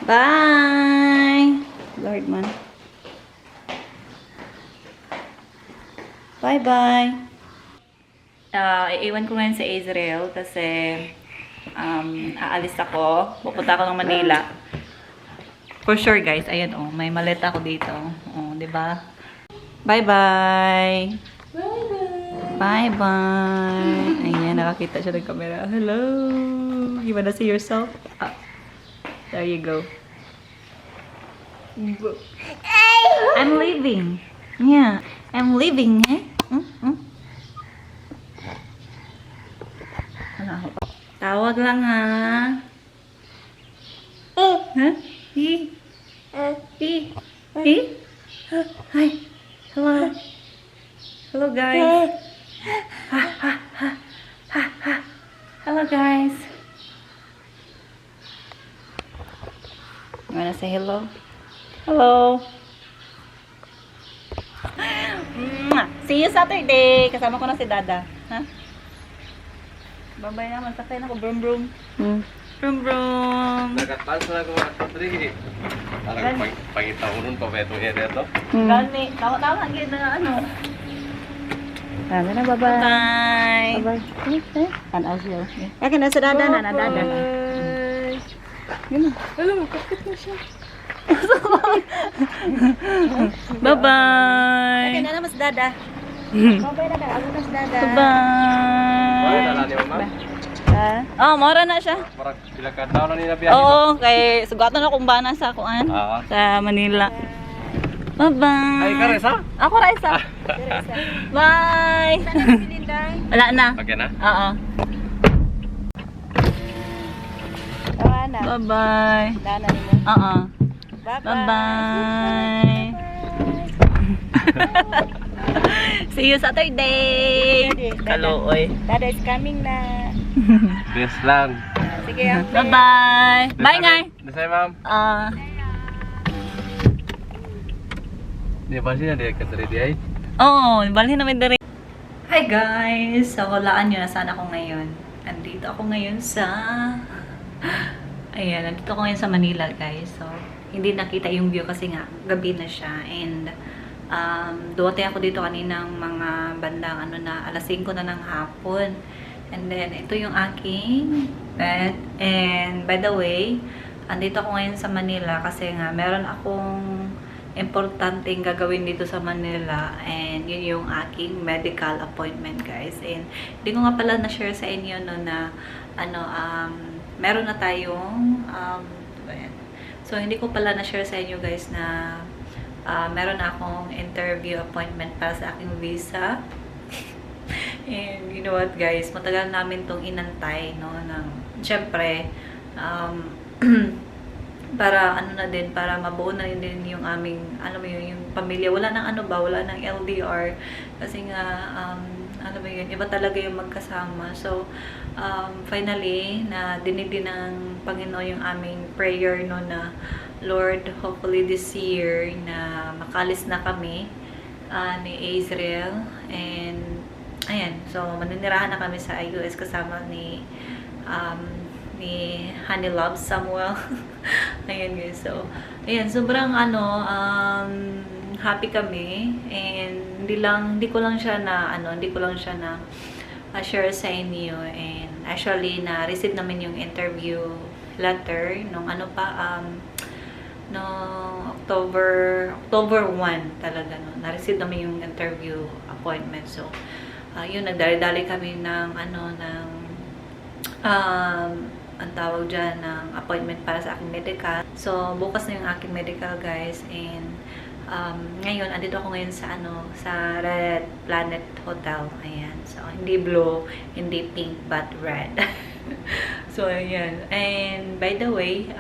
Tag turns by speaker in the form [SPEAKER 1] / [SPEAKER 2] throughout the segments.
[SPEAKER 1] Bye! Lord man. Bye-bye! Iiwan ko ngayon sa Israel kasi aalis ako. Pupunta ako ng Manila. For sure guys, ayun oh, may maleta ako dito. Oh, 'di ba? Bye-bye. Bye-bye. Ayan, nakakita siya ng camera. Hello. You wanna see yourself? Ah, there you go. I'm leaving. Yeah, I'm leaving, eh? Tawag lang ha. Huh? Hi. Hi. Hello. Hello guys. Hello guys. You wanna say hello? Hello. See you Saturday. Kasama ko na si Dada. Ha? Babay naman. Sakay na ko. Brum brum. Brum brum.
[SPEAKER 2] Nagkatans na ako mga Rodrigue. Parang pangitaunon pa ba itong area to?
[SPEAKER 1] Gani. Tawa-tawa. Gini na ano.
[SPEAKER 3] Ano na, bye-bye.
[SPEAKER 1] Bye.
[SPEAKER 3] Bye-bye.
[SPEAKER 1] Tanaw siya.
[SPEAKER 3] Yakin na sa dada na, dada na.
[SPEAKER 1] Yun na.
[SPEAKER 3] Alam mo, kapit na siya.
[SPEAKER 1] Bye-bye.
[SPEAKER 3] Yakin na naman sa dada. Bye-bye na, ako na sa dada.
[SPEAKER 1] Bye.
[SPEAKER 2] Ay, nala ni Mama?
[SPEAKER 3] Ha?
[SPEAKER 1] Oh, mora na siya.
[SPEAKER 2] Parang silakan daw na nila biyahe.
[SPEAKER 1] Oo, kay sugatan na kung bana sa kuan
[SPEAKER 2] Ah.
[SPEAKER 1] sa Manila. Bye-bye.
[SPEAKER 2] Ay, Karesa?
[SPEAKER 1] Ako Raisa. Bye.
[SPEAKER 3] Sana si Linday.
[SPEAKER 1] Wala na.
[SPEAKER 2] Okay na?
[SPEAKER 1] Oo.
[SPEAKER 3] Tawa na.
[SPEAKER 1] Bye-bye.
[SPEAKER 3] Dana ni mo.
[SPEAKER 1] Oo.
[SPEAKER 3] Bye-bye.
[SPEAKER 1] Bye-bye. See you Saturday. Kalooy.
[SPEAKER 3] Dada is coming na.
[SPEAKER 2] Best lang.
[SPEAKER 3] Sige, ang
[SPEAKER 1] Bye-bye. Bye nga.
[SPEAKER 2] Nasay, ma'am? Di ba siya? Di ka ready ay?
[SPEAKER 1] Oo, balhin namin diri. Hi guys! So, walaan nyo na saan ako ngayon. Andito ako ngayon sa... Ayan, nandito ako ngayon sa Manila guys. So, hindi nakita yung view kasi nga, gabi na siya. And, duwate ako dito kaninang mga bandang ano na, alas 5 na ng hapon. And then, ito yung aking bed. And, by the way, andito ako ngayon sa Manila kasi nga, meron akong importanteng gagawin dito sa Manila and yun yung aking medical appointment guys. And hindi ko nga pala na-share sa inyo no na ano meron na tayong so hindi ko pala na-share sa inyo guys na meron na akong interview appointment para sa aking visa. And you know what guys, matagal namin tong inantay no ng syempre para ano na din, para mabuo na din yung aming, ano mo yun, yung pamilya. Wala nang ano ba, wala nang LDR. Kasi nga, ano mo yun, iba talaga yung magkasama. So, finally, na dinig din ng Panginoon yung aming prayer, no, na, Lord, hopefully this year, na makalis na kami ni Israel. And, ayan, so, maninirahan na kami sa US kasama ni Honey Love Samuel. Ayan guys. So, ayan, sobrang ano, happy kami. And hindi ko lang siya na share sa inyo. And actually, na-receive namin yung interview letter nung ano pa, no October 1 talaga, no. Na-receive namin yung interview appointment. So, yun, nagdali-dali kami ng ang tawag dyan ng appointment para sa aking medical. So, bukas na yung aking medical guys. And ngayon, andito ako ngayon sa sa Red Planet Hotel. Ayan. So, hindi blue, hindi pink, but red. So, ayan. And by the way,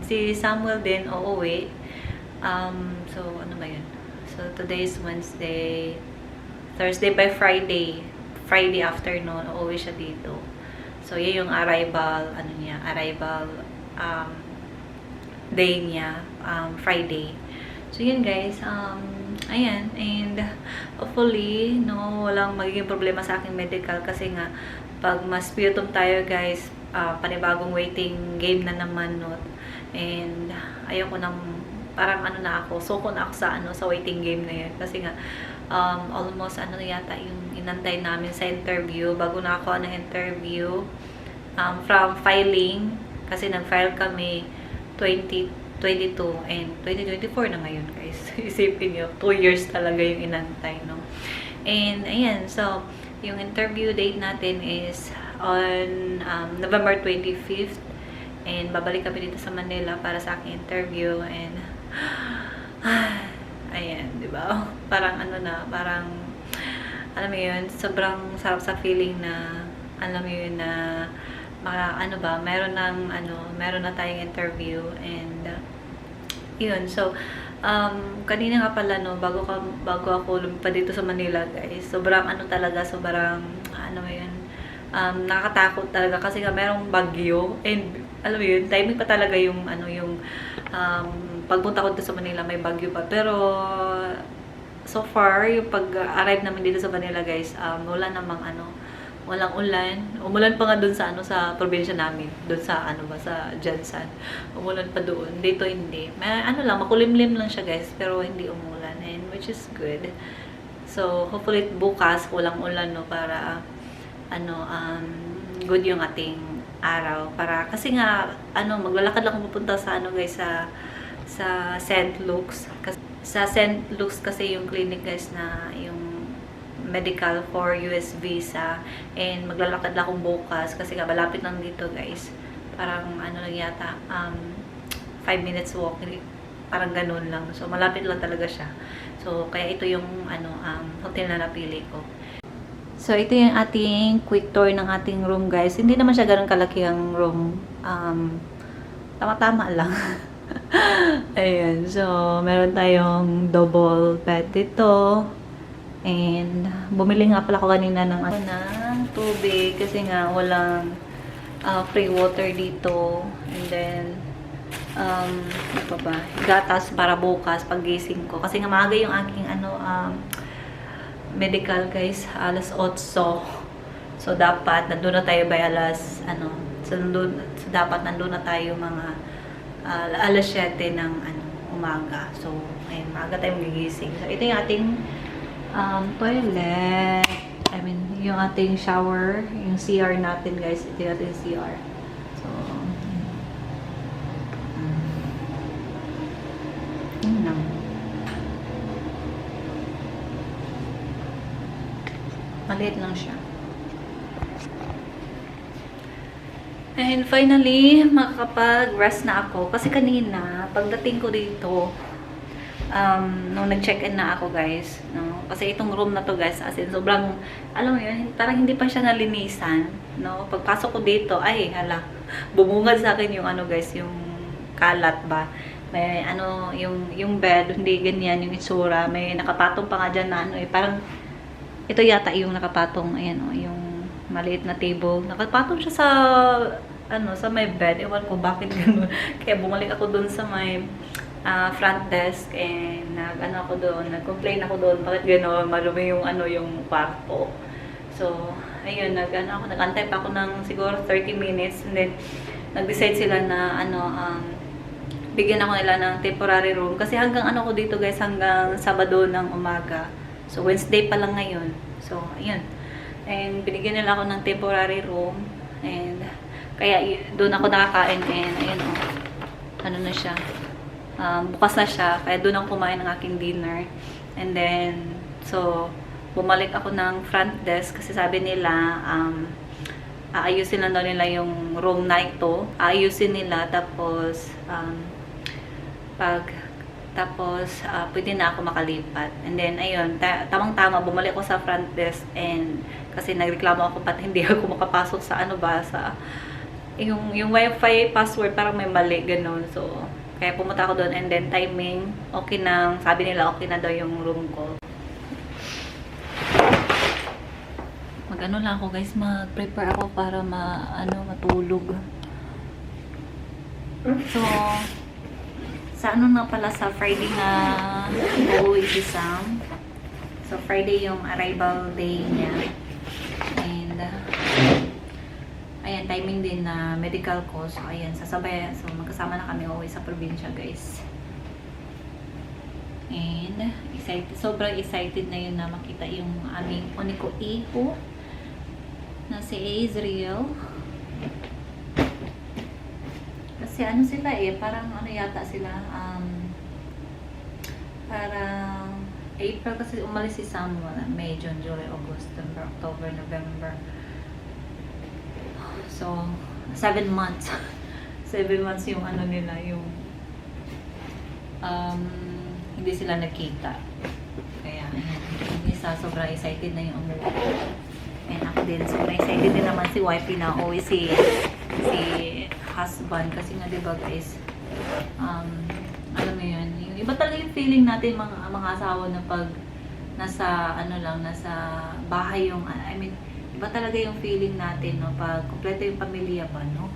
[SPEAKER 1] si Samuel din uuwi. So, ano ba yun? So, today is Wednesday. Thursday by Friday afternoon, uuwi siya dito. So, yun yung arrival day niya, Friday. So, yun guys, ayan, and hopefully, no, walang magiging problema sa aking medical kasi nga, pag mas sputum tayo guys, panibagong waiting game na naman, no, And ayoko nang parang ano na ako, suko na ako sa sa waiting game na yan. Kasi nga, almost ano na yata yung inantay namin sa interview. Bago na ako ng interview, from filing, kasi nag-file kami 2022 and 2024 na ngayon, guys. Isipin nyo, 2 years talaga yung inantay, no? And ayan, so yung interview date natin is on November 25th. And babalik kami dito sa Manila para sa aking interview. And ayan, di ba? Parang ano na, parang alam mo yun, sobrang sarap sa feeling na alam mo yun na ano ba, meron na tayong interview. And yun, so kanina nga pala, no, bago ako lumipad dito sa Manila, guys, sobrang sobrang ano mo yun, nakakatakot talaga kasi nga merong bagyo. And alam mo yun, timing pa talaga yung pagpunta ko dito sa Manila, may bagyo pa. Pero so far, yung pag-arrive namin dito sa Manila, guys, wala namang walang ulan. Umulan pa nga dun sa sa probinsya namin, dun sa sa Jansan. Umulan pa doon. Dito hindi. May lang, makulimlim lang siya, guys, pero hindi umulan, and which is good. So hopefully bukas walang ulan, no, para good yung ating araw. Para kasi nga maglalakad lang ako pupunta sa guys, sa St. Luke's. Sa St. Luke's kasi yung clinic, guys, na yung medical for US visa. And maglalakad lang akong bukas kasi nga malapit lang dito, guys. Parang lang yata 5 minutes walk, parang ganun lang. So malapit lang talaga siya. So kaya ito yung hotel na napili ko. So ito yung ating quick tour ng ating room, guys. Hindi naman siya ganoon kalaki ang room. Tama-tama lang. Ayan. So meron tayong double bed dito. And bumili nga pala ako kanina ng tubig kasi nga walang free water dito. And then ano pa ba? Gatas para bukas paggising ko. Kasi nga maaga yung aking medical, guys, alas 8. So dapat nandun na tayo by alas so dapat nandun na tayo mga alas 7 ng umaga. So ayun, maaga tayo magigising. So ito yung ating toilet. I mean, yung ating shower, yung CR natin, guys. Ito yung ating CR. So yun lang. Maliit lang siya. And finally, makakapag-rest na ako. Kasi kanina, pagdating ko dito, nung nag-check-in na ako, guys, no? Kasi itong room na to, guys, as in, sobrang, alam mo yun, parang hindi pa siya nalinisan, no? Pagpasok ko dito, ay, hala, bumungad sa akin yung guys, yung kalat ba? May, yung bed, hindi ganyan, yung itsura, may nakapatong pa nga dyan na, parang, ito yata yung nakapatong, ayan, yung maliit na table. Nakapatong siya sa may bed. Ewan ko bakit gano'n. Kaya bumalik ako doon sa may front desk and nag-complain ako doon. Bakit gano'n? Marumi yung yung kwarto. So, ayun, nag-antay pa ako ng siguro 30 minutes and then nag-decide sila na bigyan ako nila ng temporary room. Kasi hanggang ko dito, guys, hanggang Sabado ng umaga. So, Wednesday pa lang ngayon. So, ayun. And, binigyan nila ako ng temporary room. And, kaya, doon ako nakakain. And, ayun, na siya. Bukas na siya. Kaya, doon ako kumain ng aking dinner. And then, so, bumalik ako ng front desk. Kasi sabi nila, aayusin lang daw nila yung room na ito. Aayusin nila. Tapos, pwede na ako makalipat. And then, ayun, tamang-tama, bumalik ako sa front desk and kasi nagreklamo ako pat hindi ako makapasok sa sa yung wifi password, parang may mali, ganun. So, kaya pumunta ako doon and then timing, okay na, sabi nila okay na daw yung room ko. Mag-ano lang ako, guys, mag-prepare ako para matulog. So, sa na pala, sa Friday na uuwi si Sam. So, Friday yung arrival day niya. And, ayan, timing din na medical ko. So, ayan, sasabay. So, magkasama na kami uwi sa probinsya, guys. And, excited, sobrang excited na yun na makita yung aming uniko iho na si Azriel. Kasi ano sila parang ano yata sila, parang April kasi umalis si Samuel, May, June, July, August, September, October, November. So, 7 months. 7 months yung ano nila, yung hindi sila nakita. Kaya, yung isa sobrang excited na yung umuwi. And ako din, sobrang excited din naman si wifey na uwi si husband. Kasi nga, diba guys, alam mo yun, yung iba talaga yung feeling natin mga asawa na pag nasa nasa bahay yung, I mean, iba talaga yung feeling natin, no, pag kompleto yung pamilya ba, no?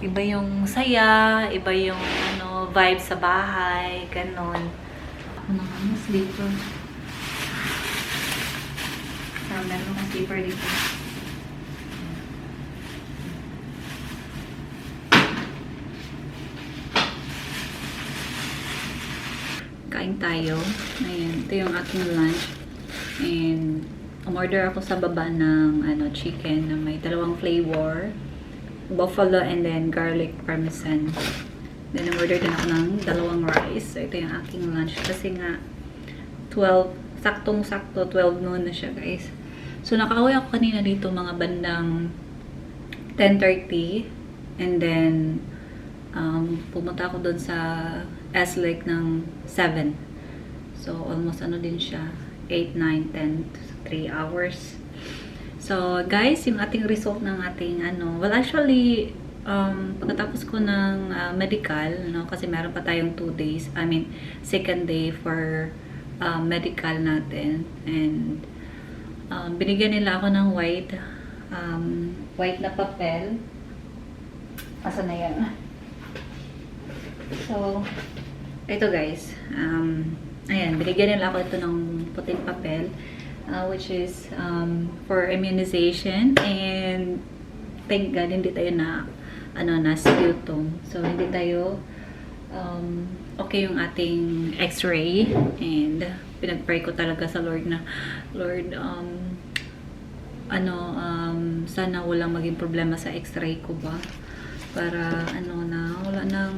[SPEAKER 1] Iba yung saya, iba yung vibe sa bahay, ganon. Ako naman, sleeper. Meron akong sleeper dito. Kain tayo. Ayan, ito yung aking lunch. And, umorder ako sa baba ng chicken na may dalawang flavor. Buffalo and then garlic parmesan. Then, umorder din ako ng dalawang rice. So, ito yung aking lunch. Kasi nga, 12, saktong-sakto, 12 noon na siya, guys. So, nakauwi ako kanina dito mga bandang 10:30. And then, pumunta ako doon sa S-Lake ng 7. So, almost din siya. 8, 9, 10, 3 hours. So, guys, yung ating result ng ating well, actually, pagkatapos ko ng medical, kasi meron pa tayong 2 days, I mean, second day for medical natin. And, binigyan nila ako ng white na papel. Asa na yan? So, ito guys, ayan, binigyan nila ako ito ng puting papel, which is for immunization, and thank God, hindi tayo na sputum. So, hindi tayo, okay yung ating x-ray, and pinag-pray ko talaga sa Lord na, Lord, sana walang maging problema sa x-ray ko ba, para wala nang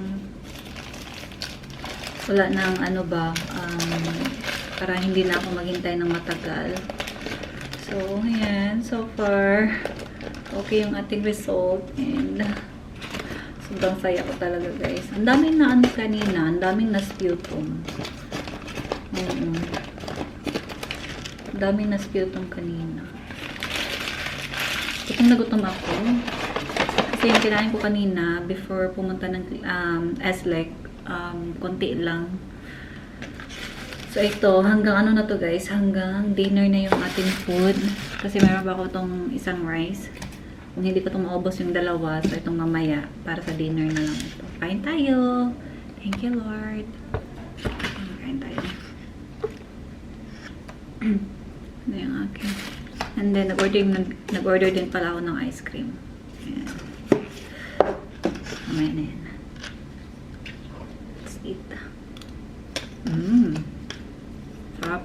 [SPEAKER 1] para hindi na ako maghintay ng matagal. So, ayan. So far, okay yung ating result. And, sobrang saya ko talaga, guys. Ang daming na kanina. Ang daming na sputum. Ang daming na sputum kanina. Gutom na gutom ako. Kasi yung kinain ko kanina, before pumunta ng S-Lake, konti lang. So, ito, hanggang na to guys, hanggang dinner na yung ating food. Kasi meron pa ako itong isang rice. Kung hindi ko itong maubos yung dalawa, so itong mamaya, para sa dinner na lang ito. Kain tayo! Thank you, Lord! Kain tayo. Ano yung aking. And then, nag-order din pala ako ng ice cream. Ayan. Mamaya na yan. Let's eat. Sarap.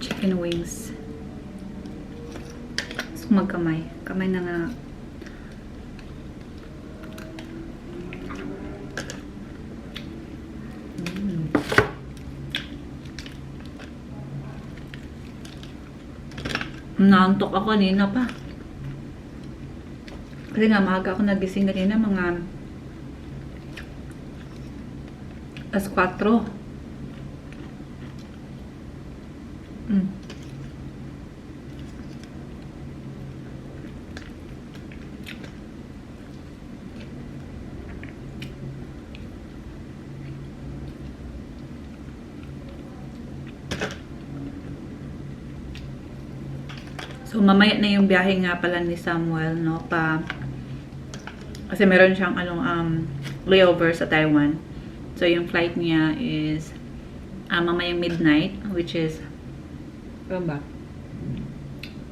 [SPEAKER 1] Chicken wings. Gusto ko magkamay. Kamay na nga. Naantok ako kanina pa. Kasi nga, maaga ako nagising kanina, mga alas 4. So, mamaya na yung biyahe nga pala ni Samuel, no? Kasi meron siyang layover sa Taiwan. So, yung flight niya is mamaya midnight, which is, ano ba?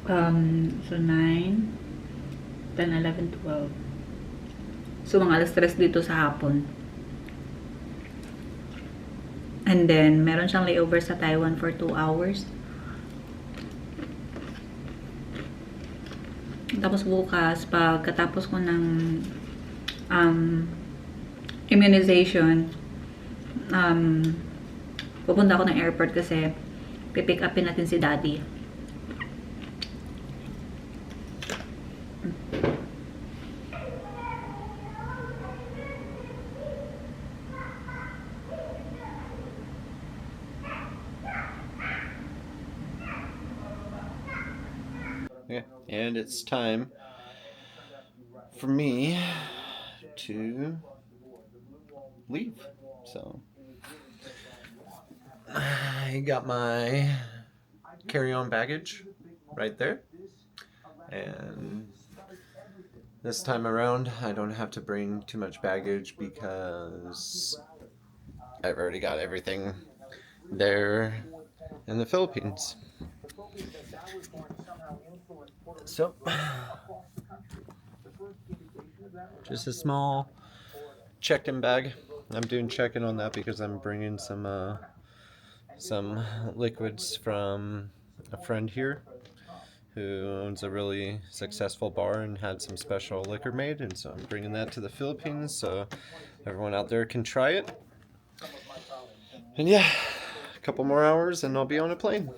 [SPEAKER 1] So 9, 10, 11, 12. So mga alas 3 dito sa hapon. And then, meron siyang layover sa Taiwan for 2 hours. Tapos bukas, pagkatapos ko ng immunization, pupunta ako ng airport kasi pipick upin natin si Daddy.
[SPEAKER 2] Okay, and it's time for me to leave. So I got my carry-on baggage right there, and this time around I don't have to bring too much baggage because I've already got everything there in the Philippines. So, just a small check-in bag. I'm doing check-in on that because I'm bringing some liquids from a friend here who owns a really successful bar and had some special liquor made, and so I'm bringing that to the Philippines so everyone out there can try it. And yeah, a couple more hours and I'll be on a plane.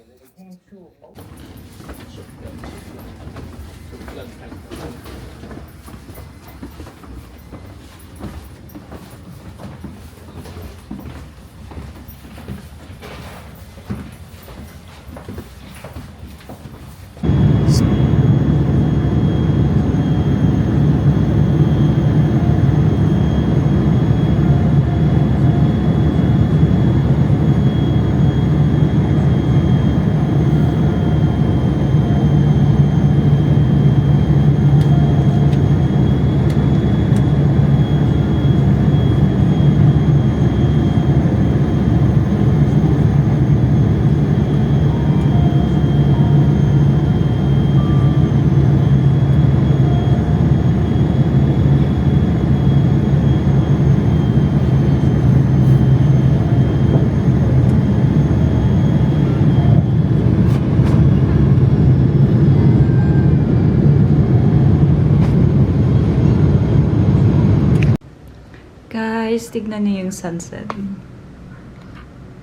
[SPEAKER 1] Guys, tignan niyo yung sunset.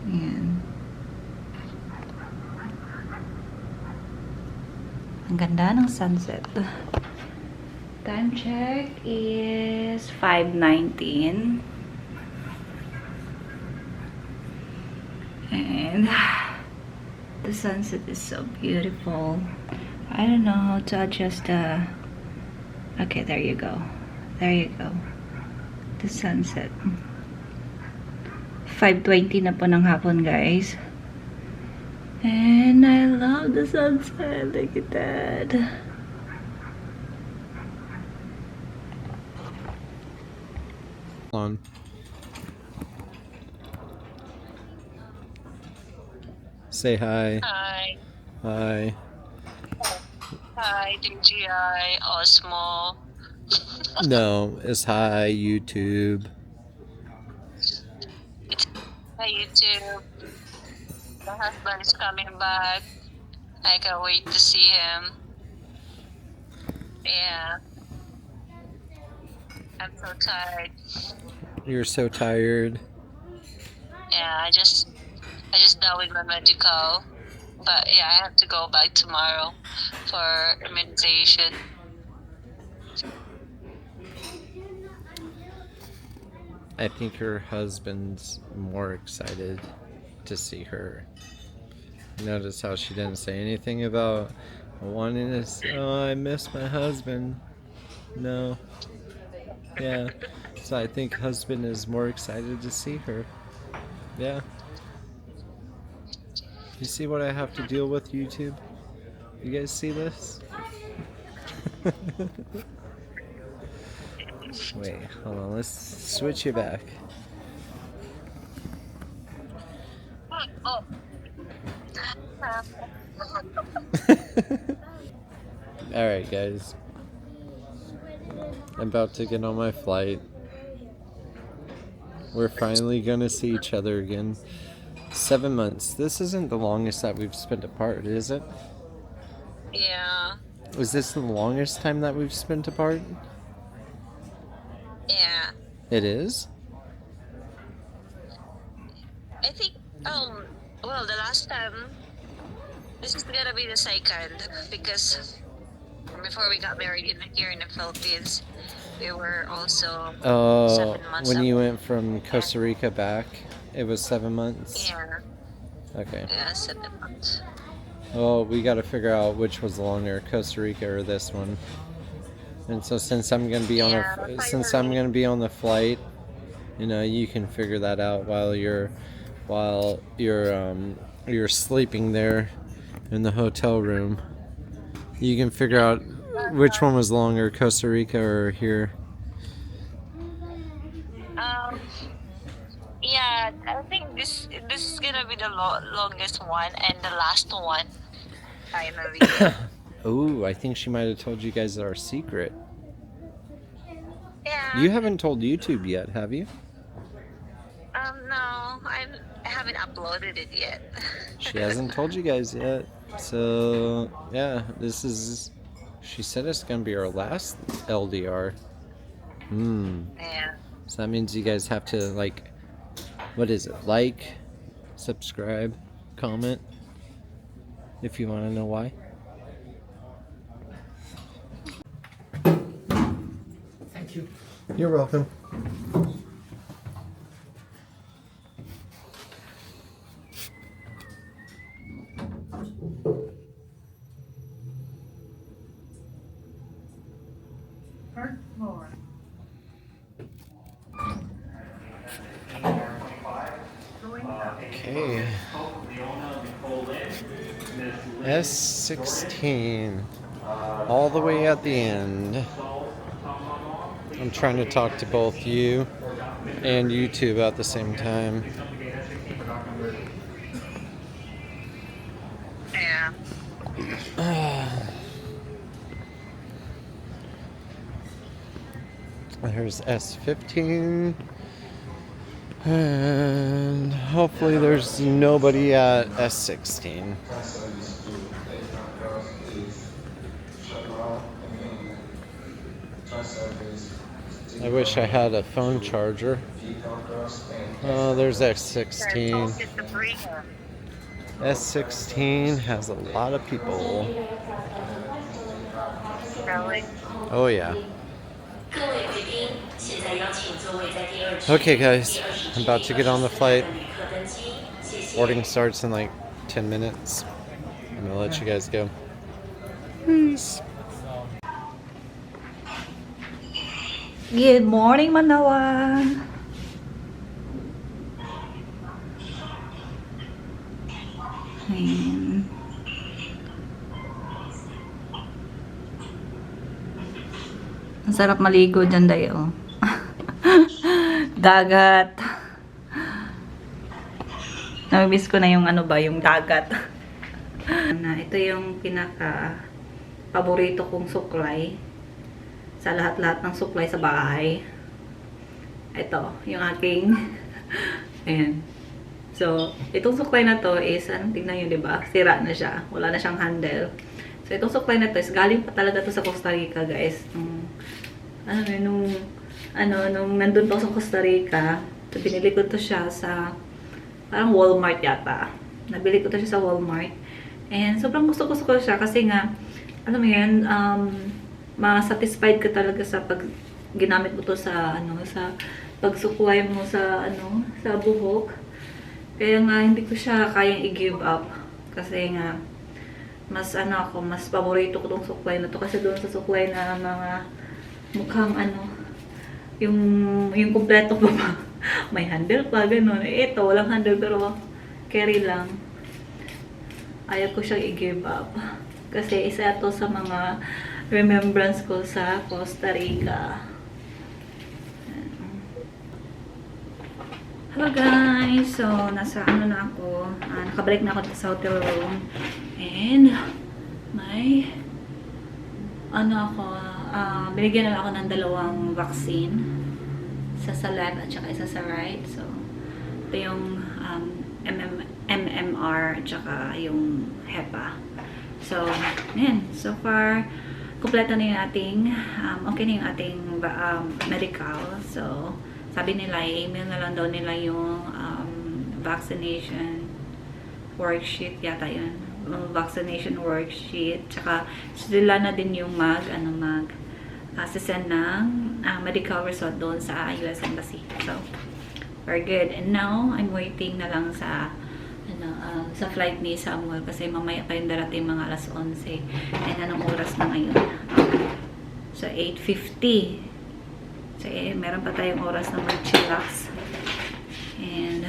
[SPEAKER 1] Ayan. Ang ganda ng sunset. Time check is 5:19. And the sunset is so beautiful. I don't know how to adjust the... Okay, there you go. There you go. The sunset. 5:20 na po ng hapon, guys. And I love the sunset. Look at that.
[SPEAKER 2] On. Say hi.
[SPEAKER 4] Hi.
[SPEAKER 2] Hi.
[SPEAKER 4] Hi, DJI Osmo.
[SPEAKER 2] No, it's hi YouTube.
[SPEAKER 4] Hi, YouTube. My husband is coming back. I can't wait to see him. Yeah. I'm so tired.
[SPEAKER 2] You're so tired.
[SPEAKER 4] Yeah, I just done with my medical. But yeah, I have to go back tomorrow for immunization.
[SPEAKER 2] I think her husband's more excited to see her. Notice how she didn't say anything about wanting to say, oh, I miss my husband. No. Yeah. So I think husband is more excited to see her. Yeah. You see what I have to deal with, YouTube? You guys see this? Wait, hold on. Let's switch you back.
[SPEAKER 4] Oh.
[SPEAKER 2] Alright, guys. I'm about to get on my flight. We're finally gonna see each other again. 7 months. This isn't the longest that we've spent apart, is it?
[SPEAKER 4] Yeah.
[SPEAKER 2] Was this the longest time that we've spent apart?
[SPEAKER 4] Yeah.
[SPEAKER 2] It is?
[SPEAKER 4] I think, well, the last time, this is gonna be the second, because before we got married here in the Philippines, we were also
[SPEAKER 2] Oh,
[SPEAKER 4] 7 months
[SPEAKER 2] when you
[SPEAKER 4] apart.
[SPEAKER 2] went from Costa Rica back, it was 7 months?
[SPEAKER 4] Yeah,
[SPEAKER 2] Okay.
[SPEAKER 4] yeah, 7 months.
[SPEAKER 2] Well, we gotta figure out which was longer, Costa Rica or this one. And so since I'm gonna be on the flight, you know, you can figure that out while you're sleeping there in the hotel room. You can figure out which one was longer, Costa Rica or here.
[SPEAKER 4] Yeah, I think this is gonna be the longest one and the last one, finally.
[SPEAKER 2] Ooh, I think she might have told you guys our secret.
[SPEAKER 4] Yeah.
[SPEAKER 2] You haven't told YouTube yet, have you?
[SPEAKER 4] No, I haven't uploaded it yet.
[SPEAKER 2] She hasn't told you guys yet. So, yeah, she said it's gonna be our last LDR.
[SPEAKER 4] Yeah.
[SPEAKER 2] So that means you guys have to, like, what is it? Like, subscribe, comment, if you want to know why.
[SPEAKER 5] Thank you.
[SPEAKER 2] You're welcome.
[SPEAKER 3] First floor.
[SPEAKER 2] Okay. S16. All the way at the end. I'm trying to talk to both you and YouTube at the same time.
[SPEAKER 4] Yeah.
[SPEAKER 2] There's S15. And hopefully there's nobody at S16. I wish I had a phone charger. Oh, there's S16. S16 has a lot of people.
[SPEAKER 4] Really?
[SPEAKER 2] Oh yeah. Okay guys, I'm about to get on the flight. Boarding starts in like 10 minutes. I'm gonna let you guys go. Peace.
[SPEAKER 1] Good morning, Manawan. Ayan. Ang sarap maligo dyan, Dayo. Dagat. Namimiss ko na yung ano ba, yung dagat. Ito yung pinaka paborito kong suklay sa lahat-lahat ng suklay sa bahay. Ito, yung aking ayan. So, itong suklay na to is, tingnan nyo, diba? Sira na siya. Wala na siyang handle. So, itong suklay na to is galing pa talaga to sa Costa Rica, guys. Nung nandun to sa Costa Rica, so, binili ko to siya sa parang Walmart yata. Nabili ko to siya sa Walmart. And sobrang gusto ko siya kasi nga, alam mo yan, ma-satisfied ka talaga sa pag ginamit mo to sa sa pagsuklay mo sa sa buhok. Kaya nga hindi ko siya kayang i-give up kasi nga mas mas paborito ko tong suklay na to kasi doon sa suklay na mga mukhang yung kumpleto pa ba? May handle pa, gano'n. Ito, walang handle pero carry lang. Ayaw ko siyang i-give up. Kasi isa ito sa mga remembrance ko sa Costa Rica. Hello guys! So, nasa na ako. Nakabalik na ako dito sa hotel room. And, may binigyan na ako ng 2 vaccine. Isa sa left at saka isa sa right. So, ito yung MMR at saka yung HEPA. So, yan. So far, kumpleto na yung ating, okay na yung ating medical. So, sabi nila, i-email na lang daw nila yung vaccination worksheet yata yun. Vaccination worksheet. Tsaka, sila na din yung send ng medical result doon sa US Embassy. So, very good. And now, I'm waiting na lang sa sa flight ni Samuel kasi mamaya pa yung darating mga alas 11. And anong oras na ngayon? So, 8:50. So, meron pa tayong oras na mag-chillax. And,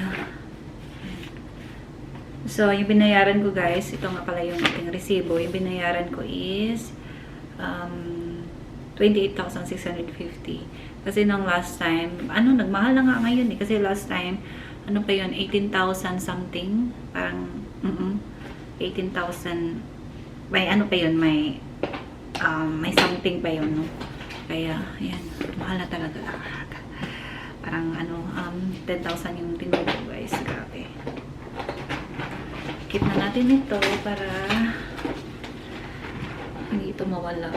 [SPEAKER 1] so, yung binayaran ko guys, ito nga pala yung ating resibo. Yung binayaran ko is 28,650. Kasi nung last time, nagmahal na nga ngayon eh. Kasi last time, ano pa yun, 18,000 something. Parang, 18,000. May ano pa yun, may something pa yun, no? Kaya, yan. Mahal na talaga lahat. Parang, 10,000 yung tinubo, guys. Grabe. Keep na natin ito para hindi ito mawala.